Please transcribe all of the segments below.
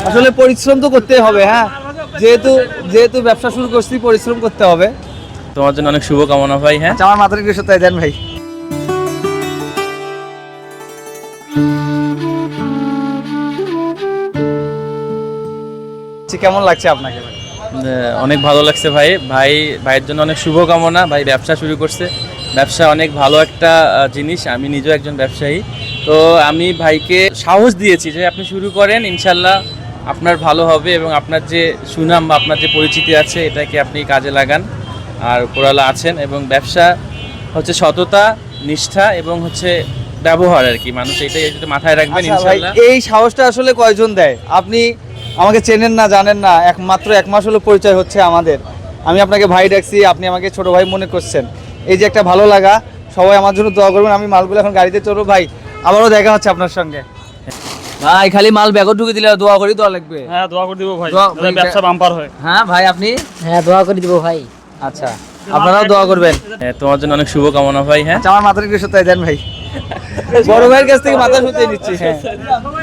আসলে পরিশ্রম তো করতে হবে, হ্যাঁ, যেহেতু ব্যবসা শুরু করছি পরিশ্রম করতে হবে। তোমার জন্য অনেক শুভকামনা ভাই। হ্যাঁ, আচ্ছা, আমার মাথার একটু সত্যায় দেন ভাই। কেমন লাগছে আপনাকে ভাই? অনেক ভালো লাগছে ভাই। ভাইয়ের জন্য অনেক শুভকামনা। ভাই ব্যবসা শুরু করছে, ব্যবসা অনেক ভালো একটা জিনিস। আমি নিজেও একজন ব্যবসায়ী, তো আমি ভাইকে সাহস দিয়েছি যে আপনি শুরু করেন, ইনশাল্লাহ আপনার ভালো হবে এবং আপনার যে সুনাম বা আপনার যে পরিচিতি আছে এটাকে আপনি কাজে লাগান। আর উপরালা আছেন, এবং ব্যবসা হচ্ছে সততা, নিষ্ঠা এবং হচ্ছে ব্যবহার আর কি, মানুষ এটাই একটু মাথায় রাখবেন আচ্ছা ভাই, ইনশাল্লাহ। এই সাহসটা আসলে কয়জন দেয়? আপনি আমাকে চেনেন না, জানেন না, মাত্র 1 মাস হলো পরিচয় হচ্ছে আমাদের। আমি আপনাকে ভাই ডাকছি, আপনি আমাকে ছোট ভাই মনে করছেন। এই যে একটা ভালো লাগা, সবাই আমার জন্য দোয়া করবেন। আমি মালগুলো এখন গাড়িতে চলবো ভাই, আবারও দেখা হচ্ছে আপনার সঙ্গে। ভাই খালি মাল ব্যাগও ঢুকে দিলে দোয়া করি, দোয়া লাগবে। হ্যাঁ, দোয়া করে দিব ভাই, ভাই, ব্যবসা বাম্পার হয়। হ্যাঁ ভাই, আপনি? হ্যাঁ, দোয়া করে দিব ভাই। আচ্ছা, আপনারাও দোয়া করবেন। তোমার জন্য অনেক শুভকামনা ভাই। হ্যাঁ, আচ্ছা, আমার মাথার একটু সত্যায় দেন ভাই। বড় ভাইয়ের কাছ থেকে মাথা সত্যায় নিচ্ছি। হ্যাঁ,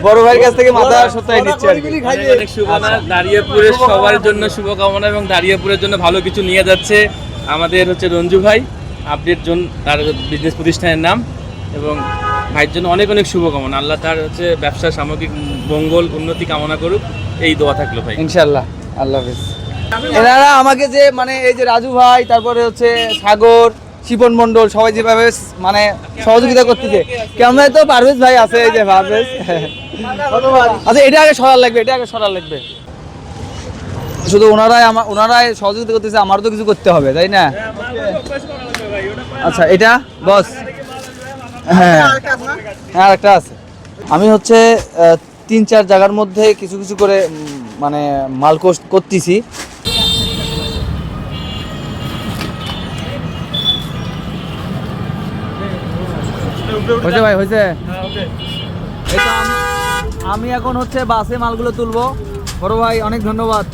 বড় ভাইয়ের কাছ থেকে মাথা সত্যায় নিচ্ছি আর কি। অনেক শুভকামনা দাঁড়িয়েপুরের সবার জন্য শুভকামনা, এবং দাঁড়িয়েপুরের জন্য ভালো কিছু নিয়ে যাচ্ছে আমাদের হচ্ছে রঞ্জু ভাই, আপডেট জোন তার বিজনেস প্রতিষ্ঠানের নাম। এবং ভাইয়ের জন্য অনেক অনেক শুভকামনা, আল্লাহ তার হচ্ছে ব্যবসার সামগ্রিক মঙ্গল উন্নতি কামনা করুক, এই দোয়া থাকলো ভাই। ইনশাআল্লাহ, আল্লাহ হাফেজ। এনারা আমাকে যে মানে এই যে রাজু ভাই, তারপরে হচ্ছে সাগর, শিপন মন্ডল, সবাই যেভাবে মানে সহযোগিতা করতেছে, ক্যামেরায় তো পারভেজ ভাই আছে, এই যে পারভেজ। আচ্ছা, এটা আগে সরার লাগবে, এটা আগে সরার লাগবে। শুধু ওনারাই সহযোগিতা করতেছে, আমারও তো কিছু করতে হবে, তাই না? আচ্ছা, এটা বস। হ্যাঁ হ্যাঁ, একটা আছে। আমি হচ্ছে 3-4 জায়গার মধ্যে কিছু কিছু করে মানে মাল করতেছি। হয়েছে ভাই, হয়েছে। আমি এখন হচ্ছে বাসে মালগুলো তুলবো। বড় ভাই অনেক ধন্যবাদ।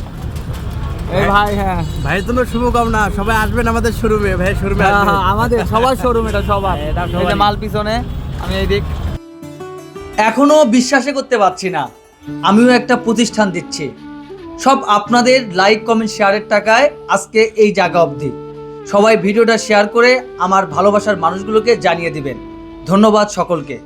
এই ভাই, হ্যাঁ ভাইয়ের জন্য শুভকামনা, সবাই আসবেন আমাদের শোরুমে। ভাই শোরুমে আমাদের সবার শোরুম, এটা সবার। এই যে মাল পিছনে, আমি এই দিক। এখনো বিশ্বাসই করতে পারছি না আমিও একটা প্রতিষ্ঠান দিচ্ছি। সব আপনাদের লাইক, কমেন্ট, শেয়ারের টাকায় আজকে এই জায়গা অবধি। সবাই ভিডিওটা শেয়ার করে আমার ভালোবাসার মানুষগুলোকে জানিয়ে দিবেন। ধন্যবাদ সকলকে।